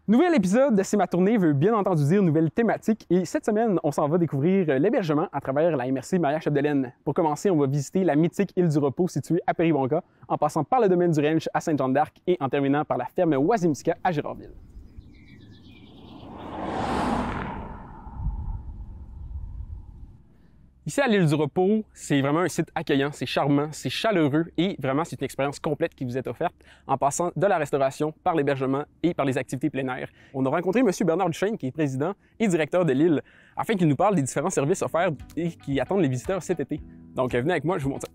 Nouvel épisode de C'est ma tournée veut bien entendu dire nouvelle thématique et cette semaine, on s'en va découvrir l'hébergement à travers la MRC Maria-Chapdelaine. Pour commencer, on va visiter la mythique île du Repos située à Péribonka, en passant par le domaine du Ranch à Sainte-Jeanne-d'Arc et en terminant par la ferme Wasimska à Gérardville. Ici à l'île du Repos, c'est vraiment un site accueillant, c'est charmant, c'est chaleureux et vraiment c'est une expérience complète qui vous est offerte en passant de la restauration, par l'hébergement et par les activités plein air. On a rencontré M. Bernard Duchesne qui est président et directeur de l'île afin qu'il nous parle des différents services offerts et qui attendent les visiteurs cet été. Donc venez avec moi, je vous montre ça.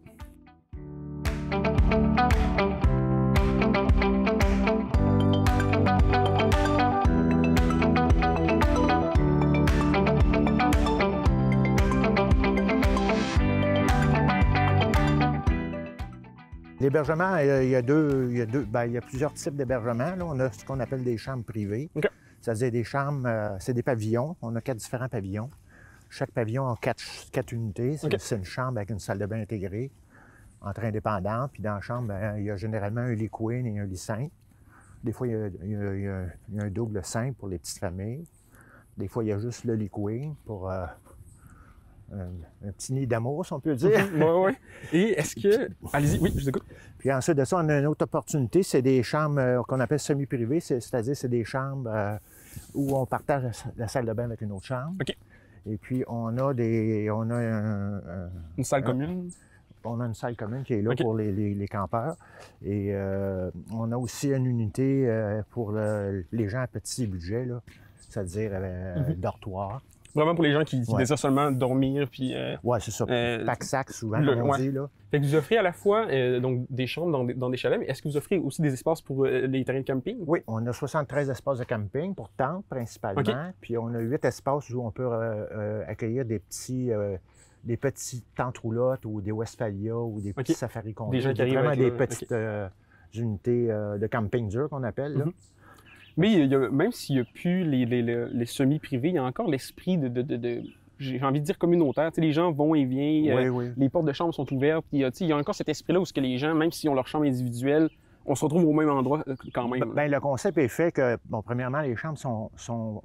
L'hébergement, il y a plusieurs types d'hébergements. On a ce qu'on appelle des chambres privées. Okay. C'est-à-dire des chambres, c'est des pavillons. On a 4 différents pavillons. Chaque pavillon a 4 unités. Okay. C'est une chambre avec une salle de bain intégrée, entre indépendantes. Puis dans la chambre, il y a généralement un lit queen et un lit simple. Des fois, il y a un double simple pour les petites familles. Des fois, il y a juste le lit queen pour un petit nid d'amour, si on peut dire. Oui. Et est-ce que... Allez-y, oui, je vous écoute. Puis ensuite de ça, on a une autre opportunité, c'est des chambres qu'on appelle semi-privées, c'est-à-dire c'est des chambres où on partage la salle de bain avec une autre chambre. OK. Et puis on a une salle commune? On a une salle commune qui est là OK. pour les campeurs. Et on a aussi une unité pour les gens à petit budget, là, c'est-à-dire dortoir. Vraiment pour les gens qui Ouais. désirent seulement dormir puis... Oui, c'est ça. Pack-sac, souvent, le- comme on ouais. dit, là. Fait que vous offrez à la fois donc des chambres dans des chalets, mais est-ce que vous offrez aussi des espaces pour les terrains de camping? Oui, on a 73 espaces de camping pour tentes, principalement. OK. Puis on a 8 espaces où on peut accueillir des petites tentes roulottes ou des Westphalia ou des petits OK. safaris Des gens qui arrivent Vraiment avec des le- petites unités de camping dur qu'on appelle, là. Mhm. Mais même s'il n'y a plus les semi-privés, il y a encore l'esprit de j'ai envie de dire communautaire. Tu sais, les gens vont et viennent, Oui. les portes de chambre sont ouvertes. Puis, tu sais, il y a encore cet esprit-là où ce que les gens, même s'ils ont leur chambre individuelle, on se retrouve au même endroit quand même. Ben, le concept est fait que, bon, premièrement, les chambres sont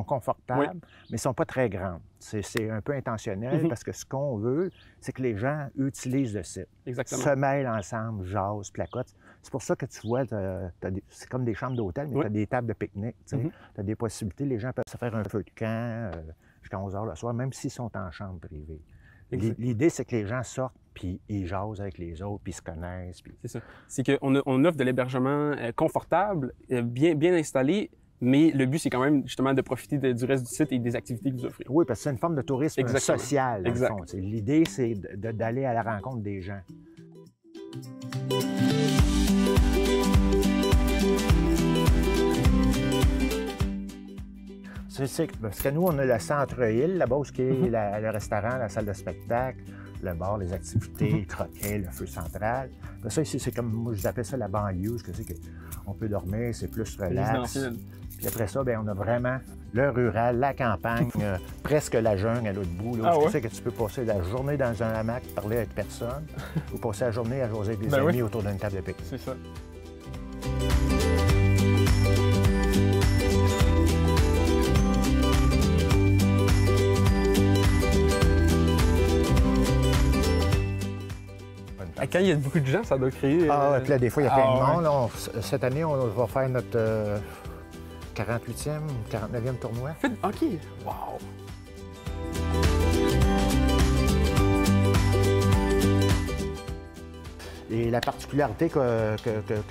confortables, Oui. mais ne sont pas très grandes. C'est un peu intentionnel Mhm. parce que ce qu'on veut, c'est que les gens utilisent le site. Exactement. Se mêlent ensemble, jasent, placotent. C'est pour ça que tu vois, c'est comme des chambres d'hôtel, mais Oui. tu as des tables de pique-nique. Tu Mhm. as des possibilités. Les gens peuvent se faire un feu de camp jusqu'à 11 h le soir, même s'ils sont en chambre privée. Exact. L'idée, c'est que les gens sortent, puis ils jasent avec les autres, puis ils se connaissent. Puis... C'est ça. C'est qu'on offre de l'hébergement confortable, bien installé, mais le but, c'est quand même justement de profiter du reste du site et des activités que vous offrez. Oui, parce que c'est une forme de tourisme Exactement. social, dans le Exact. fond. L'idée, c'est d'aller à la rencontre des gens. Parce que nous, on a le centre-île, là-bas, où il y a le restaurant, la salle de spectacle, le bar, les activités, le croquet, le feu central. Après ça, ici, c'est comme, moi, je appelle ça la banlieue, parce que c'est qu'on peut dormir, c'est plus relax. Résidentiel. Puis après ça, bien, on a vraiment le rural, la campagne, presque la jungle à l'autre bout. Là, Ah où ouais? tu sais que tu peux passer la journée dans un hamac, parler avec personne, ou passer la journée à jaser avec des Ben amis oui. autour d'une table de pique. C'est ça. Quand il y a beaucoup de gens, ça doit créer... Ah, ouais, puis là, des fois, il y a plein de ouais. monde. Là, cette année, on va faire notre 48e, 49e tournoi. OK. Wow. Et la particularité que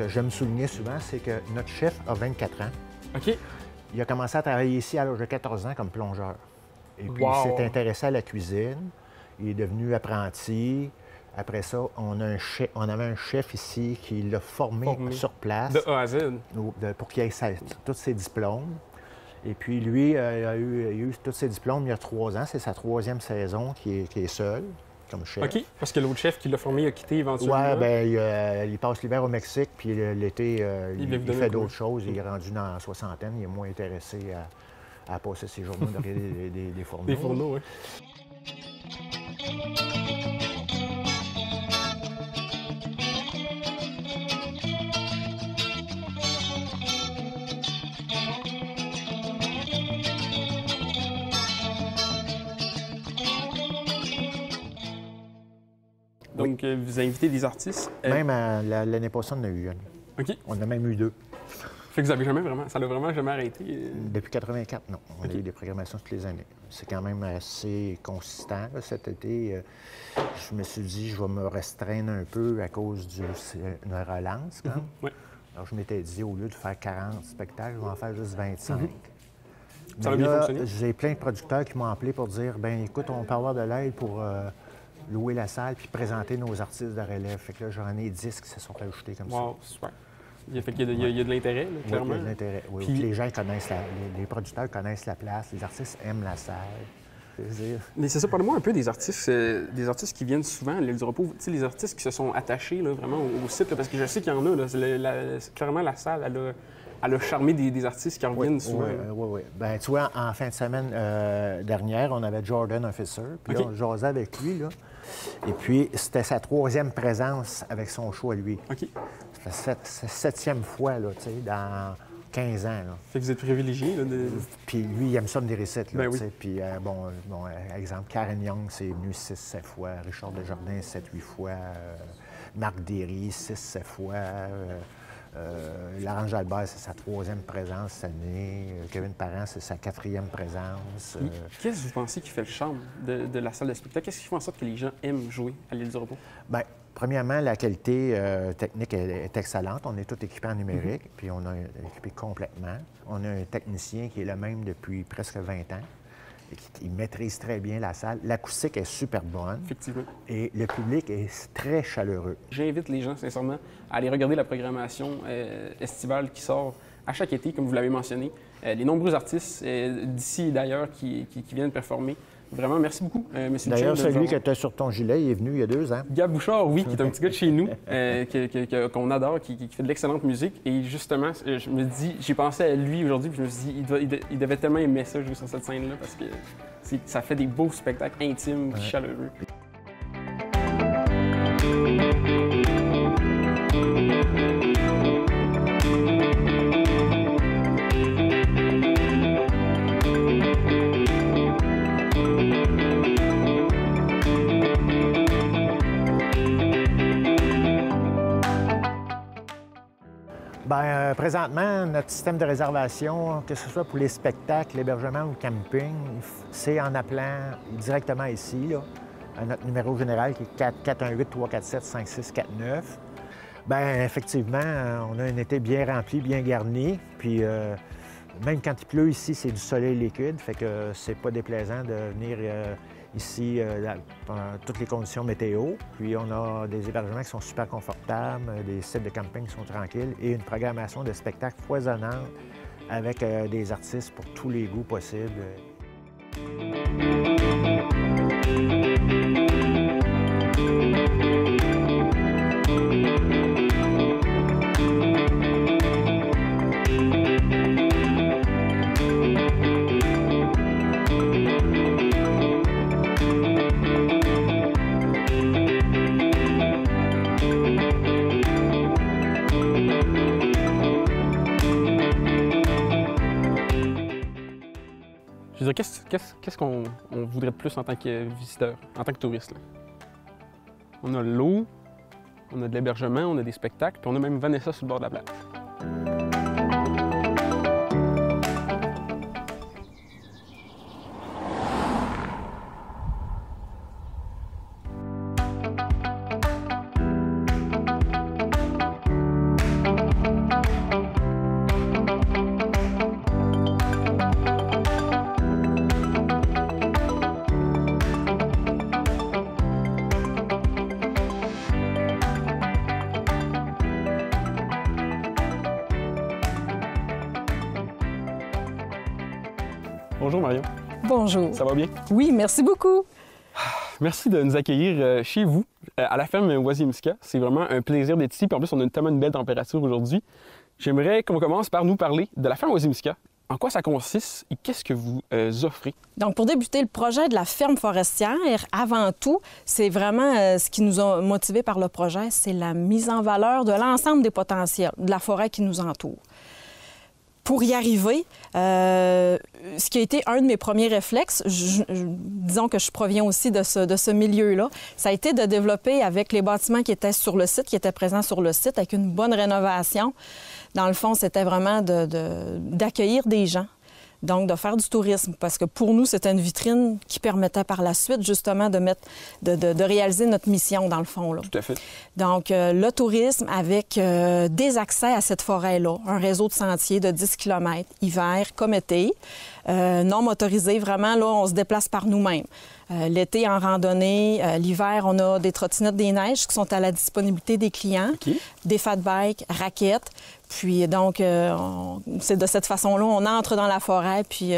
j'aime souligner souvent, c'est que notre chef a 24 ans. OK. Il a commencé à travailler ici à l'âge de 14 ans comme plongeur. Et puis, Wow. il s'est intéressé à la cuisine. Il est devenu apprenti. Après ça, on avait un chef ici qui l'a formé sur place De A à Z. pour qu'il ait tous ses diplômes. Et puis, lui, il a eu tous ses diplômes il y a 3 ans. C'est sa 3e saison qui est seul comme chef. OK. Parce que l'autre chef qui l'a formé a quitté éventuellement. Oui, bien, il passe l'hiver au Mexique, puis l'été, il donner fait un coup. d'autres choses. Il est rendu dans la soixantaine. Il est moins intéressé à passer ses journées derrière des fourneaux. Des fourneaux, oui. Donc, vous invitez des artistes. Même l'année passée, on en a eu une. OK. On a même eu 2. Fait que vous avez jamais vraiment... Ça n'a vraiment jamais arrêté? Depuis 84, non. On a eu des programmations toutes les années. C'est quand même assez consistant. Là, cet été, je me suis dit, je vais me restreindre un peu à cause d'une relance. Oui. Alors, je m'étais dit, au lieu de faire 40 spectacles, je vais en faire juste 25. Ça a bien fonctionné? J'ai plein de producteurs qui m'ont appelé pour dire, ben écoute, on peut avoir de l'aide pour louer la salle puis présenter nos artistes de relève. Fait que là, j'en ai 10 qui se sont ajoutés comme ça. Wow, super. Fait qu'il y a de l'intérêt, là, clairement. Oui, il y a de l'intérêt. Oui. Puis... Les gens connaissent les producteurs connaissent la place, les artistes aiment la salle. Mais c'est ça, parle-moi un peu des artistes qui viennent souvent à l'île du repos. Tu sais, les artistes qui se sont attachés là, vraiment au site, là, parce que je sais qu'il y en a. Là, clairement, la salle, elle a charmé des artistes qui reviennent souvent. Oui. Ben, tu vois, en fin de semaine dernière, on avait Jordan Officer, puis on jasait avec lui, là. Et puis, c'était sa 3e présence avec son show à lui. OK. C'était sa 7e fois, là, tu sais, dans 15 ans, là. Fait que vous êtes privilégié, là, Puis lui, il aime ça me des recettes, là, ben tu sais. Puis, exemple, Karen Young, c'est venu 6-7 fois. Richard Desjardins, 7-8 fois. Marc Derry, 6-7 fois. Laurent Jalbert, c'est sa 3e présence cette année. Kevin Parent, c'est sa 4e présence. Qu'est-ce que vous pensez qui fait le charme de la salle de spectacle? Qu'est-ce qui fait en sorte que les gens aiment jouer à l'île du repos? Bien, premièrement, la qualité technique est excellente. On est tous équipés en numérique, puis on a équipé complètement. On a un technicien qui est le même depuis presque 20 ans. Et qui maîtrise très bien la salle. L'acoustique est super bonne. Effectivement. Et le public est très chaleureux. J'invite les gens, sincèrement, à aller regarder la programmation estivale qui sort à chaque été, comme vous l'avez mentionné. Les nombreux artistes d'ici et d'ailleurs qui viennent performer. Vraiment, merci beaucoup, M. Duchesne. D'ailleurs, celui qui était sur ton gilet, il est venu il y a 2 ans. Gab Bouchard, oui, qui est un petit gars de chez nous, qu'on adore, qui fait de l'excellente musique. Et justement, je me dis, j'ai pensé à lui aujourd'hui, puis je me suis dit, il devait tellement aimer ça, jouer sur cette scène-là, parce que ça fait des beaux spectacles intimes et chaleureux. Bien, présentement, notre système de réservation, que ce soit pour les spectacles, l'hébergement ou le camping, c'est en appelant directement ici, là, à notre numéro général qui est 418-347-5649. Bien, effectivement, on a un été bien rempli, bien garni. Puis, même quand il pleut ici, c'est du soleil liquide, fait que c'est pas déplaisant de venir ici pendant toutes les conditions météo. Puis on a des hébergements qui sont super confortables, des sites de camping qui sont tranquilles et une programmation de spectacles foisonnante avec des artistes pour tous les goûts possibles. Je veux dire, qu'est-ce qu'on voudrait de plus en tant que visiteur, en tant que touriste? Là? On a l'eau, on a de l'hébergement, on a des spectacles, puis on a même Vanessa sur le bord de la plage. Bonjour Marion. Bonjour. Ça va bien? Oui, merci beaucoup. Merci de nous accueillir chez vous, à la ferme Wazimisca. C'est vraiment un plaisir d'être ici. Puis en plus, on a tellement une belle température aujourd'hui. J'aimerais qu'on commence par nous parler de la ferme Wazimisca. En quoi ça consiste et qu'est-ce que vous offrez? Donc, pour débuter, le projet de la ferme forestière, avant tout, c'est vraiment ce qui nous a motivés par le projet, c'est la mise en valeur de l'ensemble des potentiels de la forêt qui nous entoure. Pour y arriver, ce qui a été un de mes premiers réflexes, disons que je proviens aussi de ce milieu-là, ça a été de développer avec les bâtiments qui étaient sur le site, qui étaient présents sur le site, avec une bonne rénovation. Dans le fond, c'était vraiment d'accueillir des gens. Donc, de faire du tourisme, parce que pour nous, c'était une vitrine qui permettait par la suite, justement, de réaliser notre mission, dans le fond, là. Tout à fait. Donc, le tourisme avec des accès à cette forêt-là, un réseau de sentiers de 10 km, hiver comme été, non motorisé, vraiment, là, on se déplace par nous-mêmes. L'été, en randonnée, l'hiver, on a des trottinettes des neiges qui sont à la disponibilité des clients, des fat bikes, raquettes. Puis donc, c'est de cette façon-là, on entre dans la forêt, puis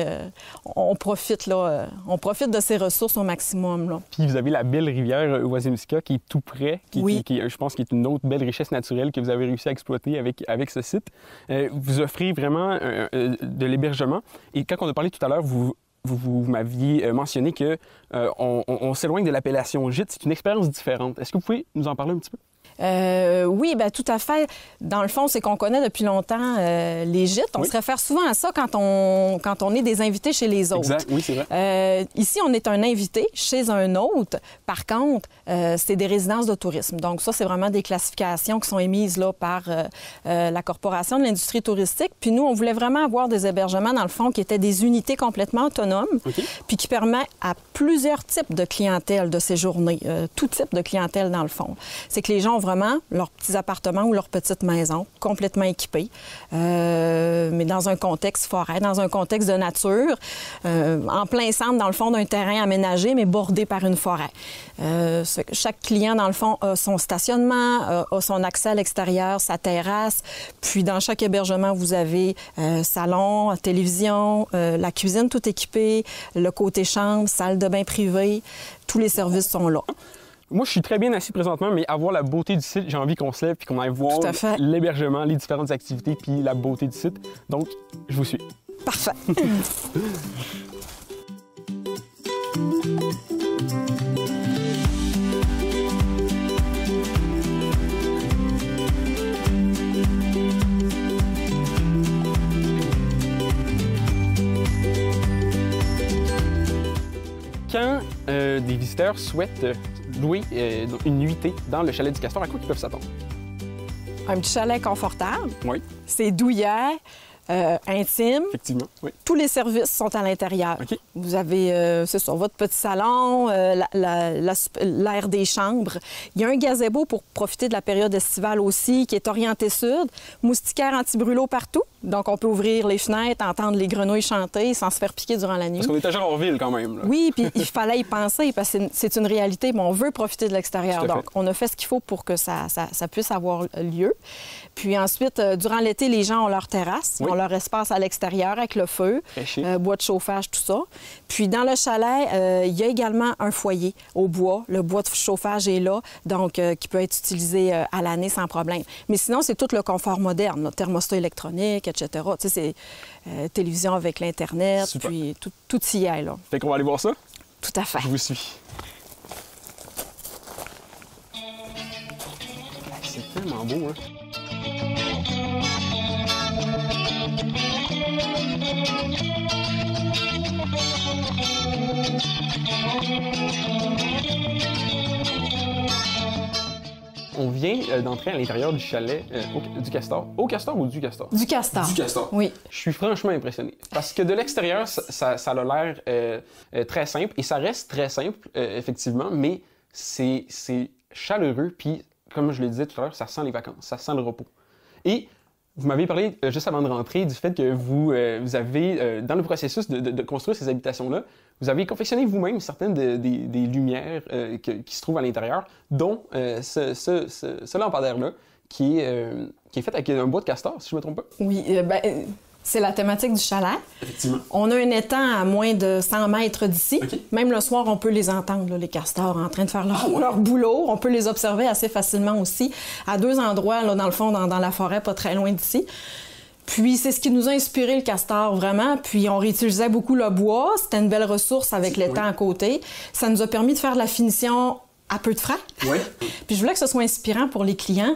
on profite de ces ressources au maximum, là. Puis vous avez la belle rivière Ouazimska qui est tout près, qui, je pense, qui est une autre belle richesse naturelle que vous avez réussi à exploiter avec ce site. Vous offrez vraiment de l'hébergement. Et quand on a parlé tout à l'heure, vous m'aviez mentionné que on s'éloigne de l'appellation gîte. C'est une expérience différente. Est-ce que vous pouvez nous en parler un petit peu? Oui, bien, tout à fait. Dans le fond, c'est qu'on connaît depuis longtemps les gîtes. On se réfère souvent à ça quand on est des invités chez les autres. Exact, oui, c'est vrai. Ici, on est un invité chez un autre. Par contre, c'est des résidences de tourisme. Donc ça, c'est vraiment des classifications qui sont émises là, par la Corporation de l'industrie touristique. Puis nous, on voulait vraiment avoir des hébergements, dans le fond, qui étaient des unités complètement autonomes, puis qui permettent à plusieurs types de clientèle de séjourner, tout type de clientèle, dans le fond. C'est que les gens ont vraiment leurs petits appartements ou leurs petites maisons complètement équipées, mais dans un contexte forêt, dans un contexte de nature, en plein centre, dans le fond, d'un terrain aménagé, mais bordé par une forêt. Chaque client, dans le fond, a son stationnement, a son accès à l'extérieur, sa terrasse, puis dans chaque hébergement, vous avez salon, télévision, la cuisine tout équipée, le côté chambre, salle de bain privée, tous les services sont là. Moi, je suis très bien assis présentement, mais à voir la beauté du site, j'ai envie qu'on se lève puis qu'on aille voir l'hébergement, les différentes activités puis la beauté du site. Donc, je vous suis. Parfait. Quand des visiteurs souhaitent louer une nuitée dans le chalet du Castor, à quoi ils peuvent s'attendre? Un petit chalet confortable. Oui. C'est douillet, intime. Effectivement, oui. Tous les services sont à l'intérieur. OK. Vous avez, c'est ça, votre petit salon, l'air des chambres. Il y a un gazebo pour profiter de la période estivale aussi, qui est orienté sud. Moustiquaire anti-brûlot partout. Donc, on peut ouvrir les fenêtres, entendre les grenouilles chanter sans se faire piquer durant la nuit. Parce qu'on est à Genreville quand même, là. Oui, puis il fallait y penser parce que c'est une réalité, mais on veut profiter de l'extérieur. Donc, on a fait ce qu'il faut pour que ça puisse avoir lieu. Puis ensuite, durant l'été, les gens ont leur terrasse, ont leur espace à l'extérieur avec le feu, bois de chauffage, tout ça. Puis dans le chalet, il y a également un foyer au bois. Le bois de chauffage est là, donc qui peut être utilisé à l'année sans problème. Mais sinon, c'est tout le confort moderne, là, thermostat électronique, etc. Tu sais, c'est télévision avec l'Internet, puis tout y est, là. Fait qu'on va aller voir ça? Tout à fait. Je vous suis. C'est tellement beau, hein? On vient d'entrer à l'intérieur du chalet du Castor. Au Castor ou du Castor? Du Castor. Du Castor. Oui. Je suis franchement impressionné. Parce que de l'extérieur, ça a l'air très simple. Et ça reste très simple, effectivement, mais c'est chaleureux. Puis, comme je le disais tout à l'heure, ça sent les vacances, ça sent le repos. Et vous m'avez parlé, juste avant de rentrer, du fait que vous avez, dans le processus de construire ces habitations-là, vous avez confectionné vous-même certaines des lumières qui se trouvent à l'intérieur, dont ce lampadaire-là, qui est fait avec un bois de castor, si je ne me trompe pas. Oui, c'est la thématique du chalet. Effectivement. On a un étang à moins de 100 mètres d'ici. Okay. Même le soir, on peut les entendre, là, les castors, en train de faire leur boulot. On peut les observer assez facilement aussi, à 2 endroits, là, dans le fond, dans la forêt, pas très loin d'ici. Puis c'est ce qui nous a inspiré le castor, vraiment. Puis on réutilisait beaucoup le bois. C'était une belle ressource avec l'étang à côté. Ça nous a permis de faire de la finition à peu de frais. Oui. Puis je voulais que ce soit inspirant pour les clients.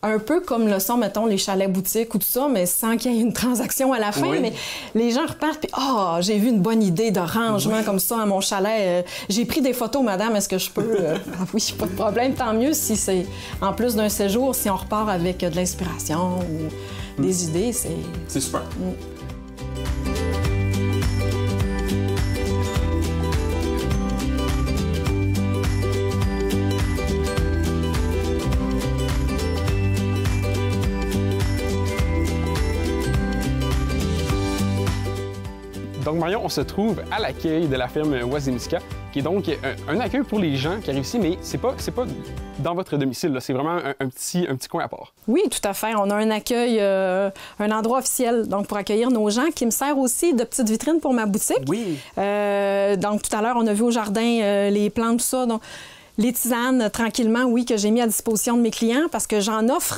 un peu comme le sont, mettons, les chalets boutiques ou tout ça, mais sans qu'il y ait une transaction à la fin. Oui. Mais les gens repartent, puis « Ah, j'ai vu une bonne idée de rangement comme ça à mon chalet. J'ai pris des photos, madame, est-ce que je peux? » Ah oui, pas de problème, tant mieux si c'est, en plus d'un séjour, si on repart avec de l'inspiration ou des idées, c'est... C'est super. Donc, Marion, on se trouve à l'accueil de la ferme Wasimska, qui est donc un accueil pour les gens qui arrivent ici, mais c'est pas dans votre domicile, là. C'est vraiment un petit coin à part. Oui, tout à fait. On a un accueil, un endroit officiel donc pour accueillir nos gens, qui me sert aussi de petite vitrine pour ma boutique. Oui. Donc, tout à l'heure, on a vu au jardin les plantes, tout ça. Donc, les tisanes, tranquillement, oui, que j'ai mis à disposition de mes clients parce que j'en offre.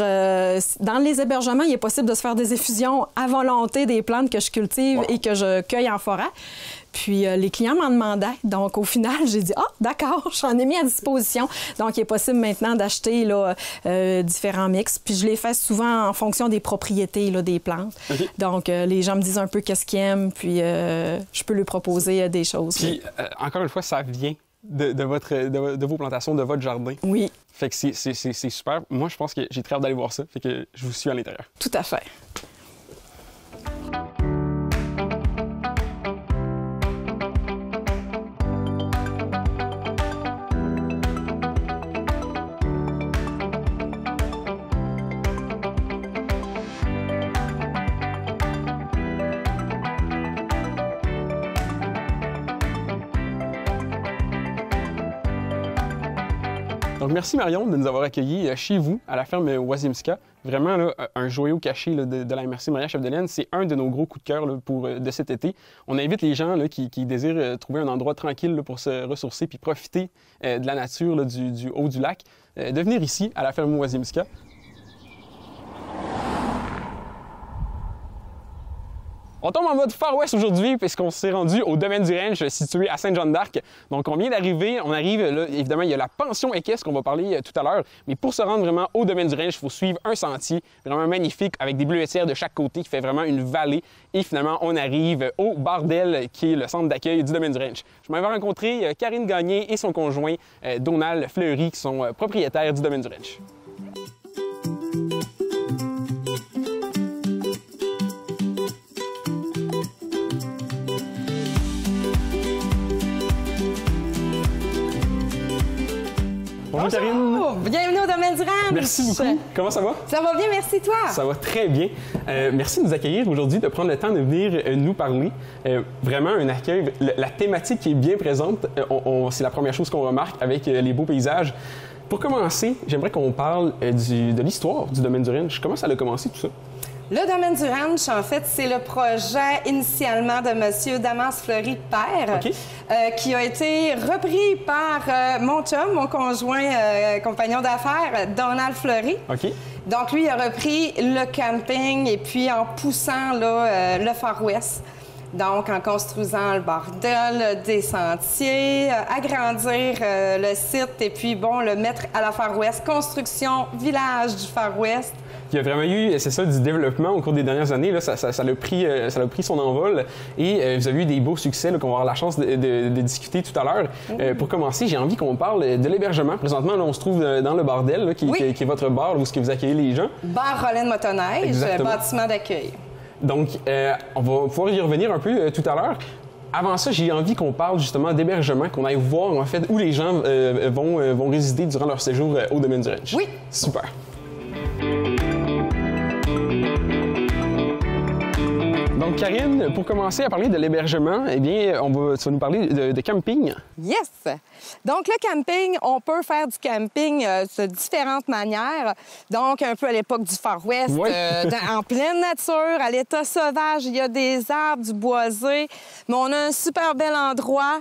Dans les hébergements, il est possible de se faire des effusions à volonté des plantes que je cultive et que je cueille en forêt. Puis les clients m'en demandaient. Donc, au final, j'ai dit « Ah, d'accord, j'en ai mis à disposition. » Donc, il est possible maintenant d'acheter là, différents mix. Puis, je les fais souvent en fonction des propriétés là, des plantes. Okay. Donc, les gens me disent un peu qu'est-ce qu'ils aiment, puis je peux leur proposer des choses. Puis, encore une fois, ça vient de vos plantations, de votre jardin. Oui. Fait que c'est super. Moi, je pense que j'ai très hâte d'aller voir ça. Fait que je vous suis à l'intérieur. Tout à fait. Donc, merci Marion de nous avoir accueillis chez vous, à la ferme Wasimska. Vraiment, là, un joyau caché là, de la MRC Maria-Chapdelaine. C'est un de nos gros coups de cœur là, de cet été. On invite les gens là, qui désirent trouver un endroit tranquille là, pour se ressourcer puis profiter de la nature là, du haut du lac, de venir ici, à la ferme Wasimska. On tombe en mode Far West aujourd'hui puisqu'on s'est rendu au domaine du Ranch situé à Sainte-Jeanne-d'Arc. Donc, on vient d'arriver. On arrive, là, évidemment, il y a la pension équestre qu'on va parler tout à l'heure. Mais pour se rendre vraiment au domaine du Ranch, il faut suivre un sentier vraiment magnifique avec des bleuetières de chaque côté qui fait vraiment une vallée. Et finalement, on arrive au bordel qui est le centre d'accueil du domaine du Ranch. Je m'avais rencontré Karine Gagné et son conjoint Donald Fleury qui sont propriétaires du domaine du Ranch. Bonjour Karine. Bienvenue au domaine du Ranch. Merci beaucoup. Comment ça va? Ça va bien, merci toi. Ça va très bien. Merci de nous accueillir aujourd'hui, de prendre le temps de venir nous parler. Vraiment un accueil, la thématique qui est bien présente, c'est la première chose qu'on remarque avec les beaux paysages. Pour commencer, j'aimerais qu'on parle de l'histoire du domaine du Ranch. Comment ça a commencé tout ça? Le domaine du Ranch, en fait, c'est le projet initialement de M. Damas Fleury père, qui a été repris par mon chum, mon conjoint, compagnon d'affaires, Donald Fleury. Donc, lui, il a repris le camping et puis en poussant là, le Far West. Donc, en construisant le bordel, des sentiers, agrandir le site et puis, bon, le mettre à la Far West, construction, village du Far West. Il y a vraiment eu, c'est ça, du développement au cours des dernières années. Là, ça a pris son envol et vous avez eu des beaux succès qu'on va avoir la chance de discuter tout à l'heure. Pour commencer, j'ai envie qu'on parle de l'hébergement. Présentement, là, on se trouve dans le bordel, là, qui est votre bar, où est-ce que vous accueillez les gens. Bar Rollin Motoneige, bâtiment d'accueil. Donc, on va pouvoir y revenir un peu tout à l'heure. Avant ça, j'ai envie qu'on parle justement d'hébergement, qu'on aille voir en fait où les gens vont résider durant leur séjour au domaine du Ranch. Oui. Super. Donc, Karine, pour commencer à parler de l'hébergement, eh bien, tu vas nous parler de camping. Yes! Donc, le camping, on peut faire du camping de différentes manières. Donc, un peu à l'époque du Far West, en pleine nature, à l'état sauvage, il y a des arbres, du boisé. Mais on a un super bel endroit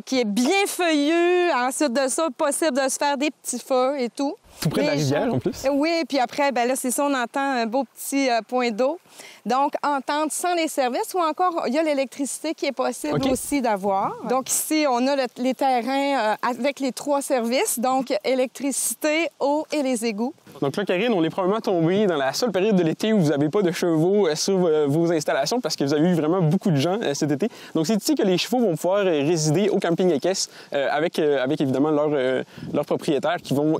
qui est bien feuillu. Ensuite de ça, possible de se faire des petits feux et tout. Tout près de la rivière, en plus. Oui, puis après, ben là, c'est ça, on entend un beau petit point d'eau. Donc, entendre sans les services ou encore, il y a l'électricité qui est possible aussi d'avoir. Donc, ici, on a les terrains avec les 3 services, donc électricité, eau et les égouts. Donc là, Karine, on est probablement tombé dans la seule période de l'été où vous n'avez pas de chevaux sur vos installations parce que vous avez eu vraiment beaucoup de gens cet été. Donc, c'est ici que les chevaux vont pouvoir résider au camping équestre avec évidemment leurs propriétaires qui vont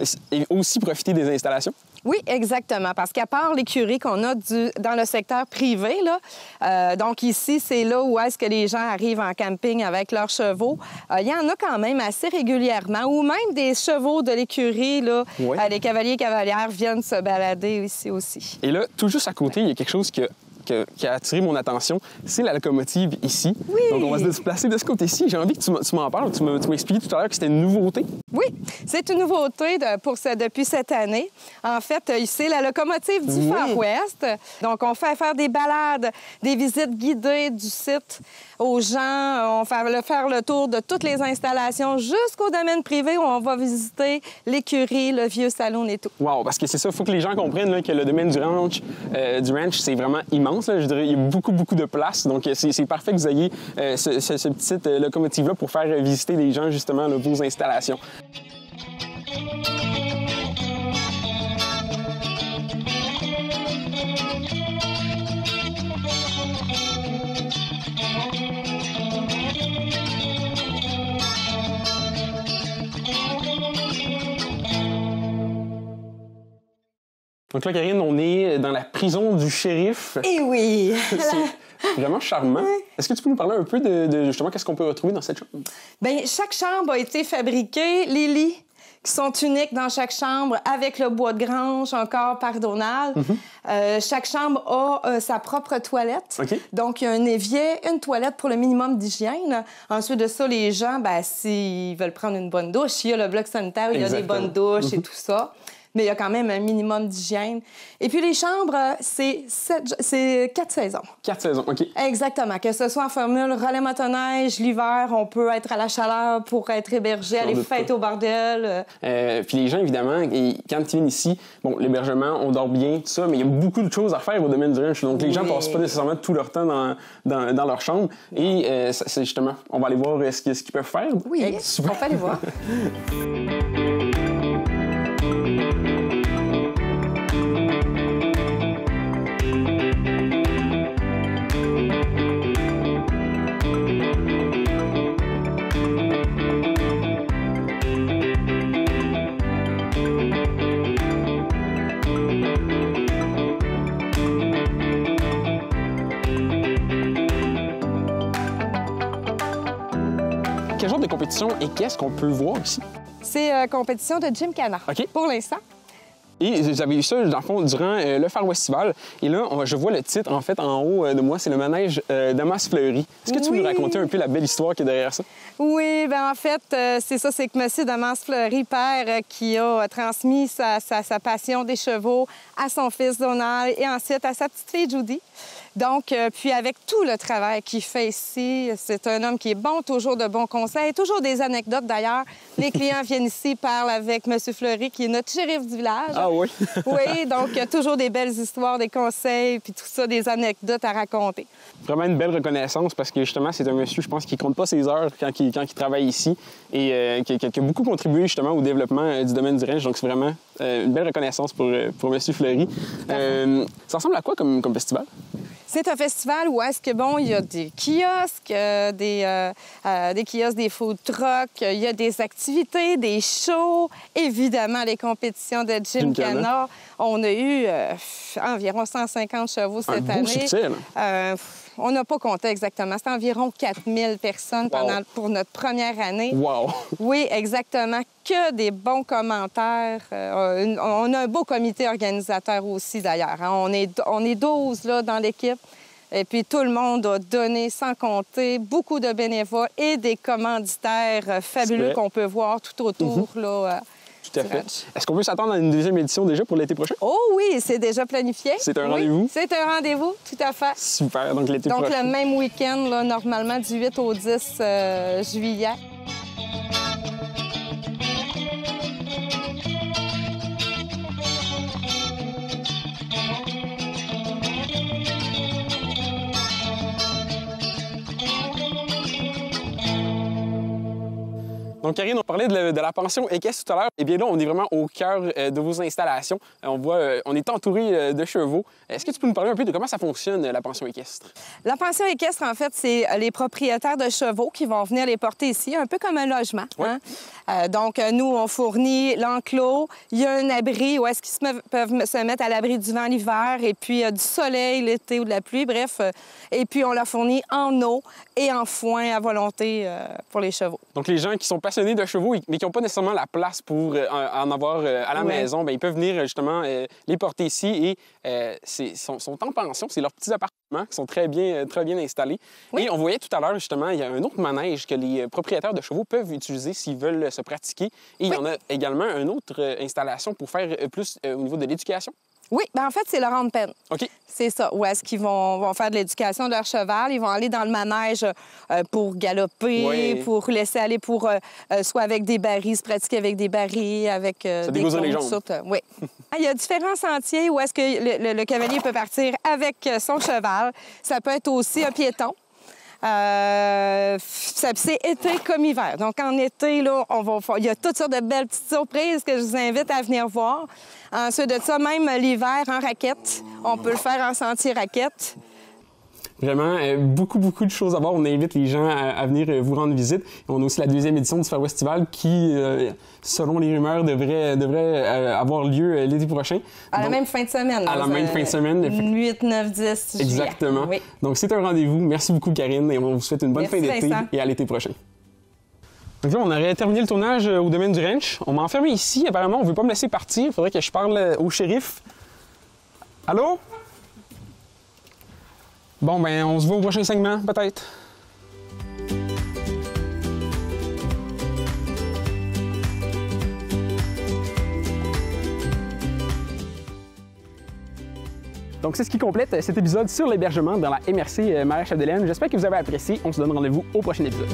aussi profiter des installations. Oui, exactement, parce qu'à part l'écurie qu'on a dans le secteur privé, là, donc ici, c'est là où est-ce que les gens arrivent en camping avec leurs chevaux. Il y en a quand même assez régulièrement, ou même des chevaux de l'écurie, là, les cavaliers et cavalières viennent se balader ici aussi. Et là, tout juste à côté, il y a quelque chose qui a attiré mon attention, c'est la locomotive ici. Oui. Donc, on va se déplacer de ce côté-ci. J'ai envie que tu m'en parles. Tu m'as expliqué tout à l'heure que c'était une nouveauté. Oui, c'est une nouveauté depuis cette année. En fait, c'est la locomotive du Far West. Donc, on fait faire des balades, des visites guidées du site aux gens. On fait faire le tour de toutes les installations jusqu'au domaine privé où on va visiter l'écurie, le vieux salon et tout. Wow, parce que c'est ça, il faut que les gens comprennent là, que le domaine du ranch, c'est vraiment immense. Là. Je dirais, il y a beaucoup de place. Donc, c'est parfait que vous ayez ce petite locomotive-là pour faire visiter les gens, justement, là, vos installations. Donc là, Karine, on est dans la prison du shérif. Eh oui! C'est vraiment charmant. Oui. Est-ce que tu peux nous parler un peu de justement qu'est-ce qu'on peut retrouver dans cette chambre? Bien, chaque chambre a été fabriquée. Les lits qui sont uniques dans chaque chambre avec le bois de grange encore pardonnable. Chaque chambre a sa propre toilette. Donc, il y a un évier, une toilette pour le minimum d'hygiène. Ensuite de ça, les gens, ben, s'ils veulent prendre une bonne douche, il y a le bloc sanitaire où il y a des bonnes douches et tout ça. Mais il y a quand même un minimum d'hygiène. Et puis les chambres, c'est 4 saisons. 4 saisons, OK. Exactement. Que ce soit en formule relais motoneige, l'hiver, on peut être à la chaleur pour être hébergé, aller fêter au bordel. Puis les gens, évidemment, quand ils viennent ici, bon, l'hébergement, on dort bien, tout ça, mais il y a beaucoup de choses à faire au domaine du ranch. Donc les gens passent pas nécessairement tout leur temps dans leur chambre. Et c'est justement, on va aller voir ce qu'ils peuvent faire. Oui, on peut aller voir. Quel genre de compétition et qu'est-ce qu'on peut voir ici? C'est compétition de Gymkhana, pour l'instant. Et j'avais eu ça, dans le fond, durant le Far Westival. Et là, je vois le titre, en fait, en haut de moi, c'est le manège Damas Fleury. Est-ce que tu peux nous raconter un peu la belle histoire qui est derrière ça? Oui, bien en fait, c'est ça, c'est que M. Damas Fleury, père, qui a transmis sa passion des chevaux à son fils Donald et ensuite à sa petite fille Judy. Donc, puis avec tout le travail qu'il fait ici, c'est un homme qui est bon, toujours de bons conseils, toujours des anecdotes d'ailleurs. Les clients viennent ici, parlent avec M. Fleury, qui est notre shérif du village. Ah oui? Oui, donc il y a toujours des belles histoires, des conseils, puis tout ça, des anecdotes à raconter. Vraiment une belle reconnaissance parce que justement, c'est un monsieur, je pense, qui compte pas ses heures quand il travaille ici et qui a beaucoup contribué justement au développement du domaine du ranch. Donc, c'est vraiment une belle reconnaissance pour M. Fleury. Ça ressemble à quoi comme festival? C'est un festival où est-ce que, bon, il y a des kiosques, des kiosques, des food trucks, il y a des activités, des shows, évidemment les compétitions de Gymkhana. On a eu environ 150 chevaux cette année. Succès, là. On n'a pas compté exactement. C'est environ 4000 personnes pour notre première année. Wow! Oui, exactement. Que des bons commentaires. On a un beau comité organisateur aussi, d'ailleurs. On est 12 là, dans l'équipe. Et puis, tout le monde a donné, sans compter, beaucoup de bénévoles et des commanditaires fabuleux qu'on peut voir tout autour, là. Tout à fait. Est-ce qu'on peut s'attendre à une deuxième édition déjà pour l'été prochain? Oh oui, c'est déjà planifié. C'est un rendez-vous? C'est un rendez-vous, tout à fait. Super, donc l'été prochain. Donc le même week-end, là, normalement, du 8 au 10 juillet. Donc, Karine, on parlait de la pension équestre tout à l'heure. Eh bien là, on est vraiment au cœur de vos installations. On voit, on est entouré de chevaux. Est-ce que tu peux nous parler un peu de comment ça fonctionne, la pension équestre? La pension équestre, en fait, c'est les propriétaires de chevaux qui vont venir les porter ici, un peu comme un logement. Oui. Hein? Donc, nous, on fournit l'enclos. Il y a un abri où est-ce qu'ils peuvent se mettre à l'abri du vent l'hiver et puis du soleil l'été ou de la pluie, bref. Et puis, on leur fournit en eau et en foin à volonté pour les chevaux. Donc, les gens qui sont passionnés de chevaux, mais qui n'ont pas nécessairement la place pour en avoir à la maison, bien, ils peuvent venir justement les porter ici et sont en pension. C'est leurs petits appartements qui sont très bien installés. Oui. Et on voyait tout à l'heure, justement, il y a un autre manège que les propriétaires de chevaux peuvent utiliser s'ils veulent se pratiquer. Et il y en a également une autre installation pour faire plus au niveau de l'éducation. Oui, bien en fait, c'est leur rente-peine. OK. C'est ça. Où est-ce qu'ils vont faire de l'éducation de leur cheval? Ils vont aller dans le manège pour galoper, pour laisser aller pour soit avec des barils, se pratiquer avec des barils, avec des cônes, les jambes. Oui. Il y a différents sentiers où est-ce que le cavalier peut partir avec son cheval. Ça peut être aussi un piéton. C'est été comme hiver. Donc, en été, là, il y a toutes sortes de belles petites surprises que je vous invite à venir voir. Ensuite de ça, même l'hiver en raquette, on peut le faire en sentier raquette. Vraiment, beaucoup de choses à voir. On invite les gens à venir vous rendre visite. On a aussi la 2e édition du Far Westival qui, selon les rumeurs, devrait avoir lieu l'été prochain. À la même fin de semaine. À la même fin de semaine. 8, 9, 10 juillet. Exactement. Oui. Donc, c'est un rendez-vous. Merci beaucoup, Karine, et on vous souhaite une bonne fin d'été et à l'été prochain. Donc là, on aurait terminé le tournage au domaine du ranch. On m'a enfermé ici. Apparemment, on ne veut pas me laisser partir. Il faudrait que je parle au shérif. Allô? Bon, ben, on se voit au prochain segment, peut-être. Donc, c'est ce qui complète cet épisode sur l'hébergement dans la MRC Marais-Chapdelaine. J'espère que vous avez apprécié. On se donne rendez-vous au prochain épisode.